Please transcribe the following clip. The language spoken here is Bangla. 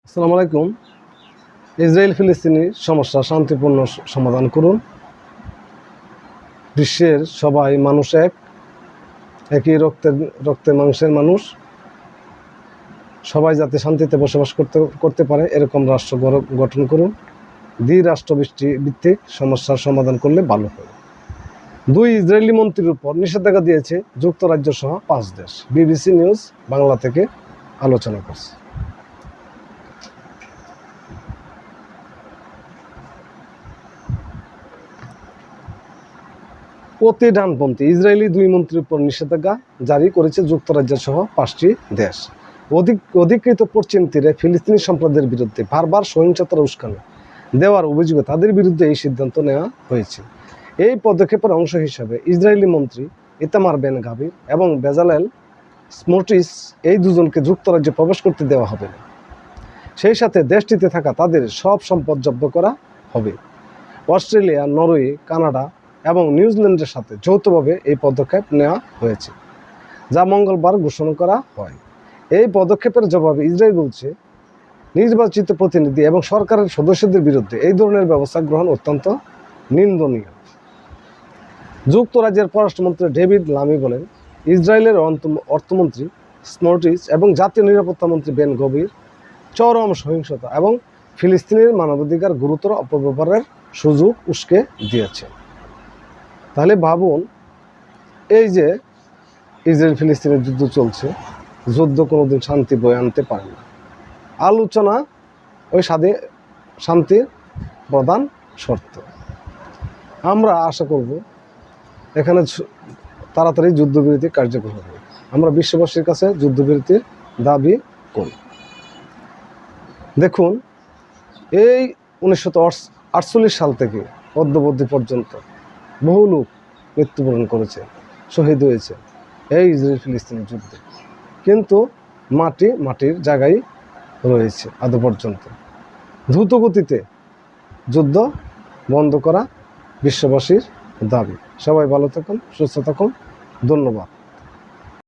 আসসালামু আলাইকুম। ইসরায়েল ফিলিস্তিনি সমস্যা শান্তিপূর্ণ সমাধান করুন। বিশ্বের সবাই মানুষ একই রক্তে মাংসের মানুষ, সবাই যাতে শান্তিতে বসবাস করতে পারে এরকম রাষ্ট্র গঠন করুন। দ্বিরাষ্ট্র ভিত্তিক সমস্যার সমাধান করলে ভালো হয়। 2 ইসরায়েলি মন্ত্রীর উপর নিষেধাজ্ঞা দিয়েছে যুক্তরাজ্য সহ 5 দেশ। বিবিসি নিউজ বাংলা থেকে আলোচনা করছে। অতি ডানপন্থী ইসরায়েলি 2 মন্ত্রীর উপর নিষেধাজ্ঞা জারি করেছে যুক্তরাজ্য সহ 5টি দেশ। অধিকৃত পশ্চিম তীরে ফিলিস্তিনি সম্প্রদায়ের বিরুদ্ধে বারবার সহিংসতার উস্কানি দেওয়ার অভিযোগে তাদের বিরুদ্ধে এই সিদ্ধান্ত নেওয়া হয়েছে। এই পদক্ষেপের অংশ হিসাবে ইসরায়েলি মন্ত্রী ইতামার বেন গাভির এবং বেজালেল স্মোট্রিচ এই দুজনকে যুক্তরাজ্যে প্রবেশ করতে দেওয়া হবে না। সেই সাথে দেশটিতে থাকা তাদের সব সম্পদ জব্দ করা হবে। অস্ট্রেলিয়া, নরওয়ে, কানাডা এবং নিউজিল্যান্ডের সাথে যৌথভাবে এই পদক্ষেপ নেওয়া হয়েছে, যা মঙ্গলবার ঘোষণা করা হয়। এই পদক্ষেপের জবাবে ইসরায়েল বলছে, নির্বাচিত প্রতিনিধি এবং সরকারের সদস্যদের বিরুদ্ধে এই ধরনের ব্যবস্থা গ্রহণ অত্যন্ত নিন্দনীয়। যুক্তরাজ্যের পররাষ্ট্রমন্ত্রী ডেভিড লামি বলেন, ইসরায়েলের অর্থমন্ত্রী স্মোট্রিচ এবং জাতীয় নিরাপত্তা মন্ত্রী বেন গভির চরম সহিংসতা এবং ফিলিস্তিনের মানবাধিকার গুরুতর অপব্যবহারের সুযোগ উস্কে দিয়েছে। তাহলে ভাবুন, এই যে ইসরায়েল ফিলিস্তিনের যুদ্ধ চলছে, যুদ্ধ কোনোদিন শান্তি বয়ে আনতে পারে না। আলোচনা ওই শান্তির প্রধান শর্ত। আমরা আশা করব এখানে তাড়াতাড়ি যুদ্ধবিরতি কার্যকর হবে। আমরা বিশ্ববাসীর কাছে যুদ্ধবিরতির দাবি করি। দেখুন, এই 1948 সাল থেকে অদ্যাবধি পর্যন্ত বহু লোক মৃত্যুবরণ করেছে, শহীদ হয়েছে এই ইসরায়েল ফিলিস্তিনি যুদ্ধে, কিন্তু মাটির জায়গায় রয়েছে আদৌ পর্যন্ত। দ্রুত গতিতে যুদ্ধ বন্ধ করা বিশ্ববাসীর দাবি। সবাই ভালো থাকুন, সুস্থ থাকুন। ধন্যবাদ।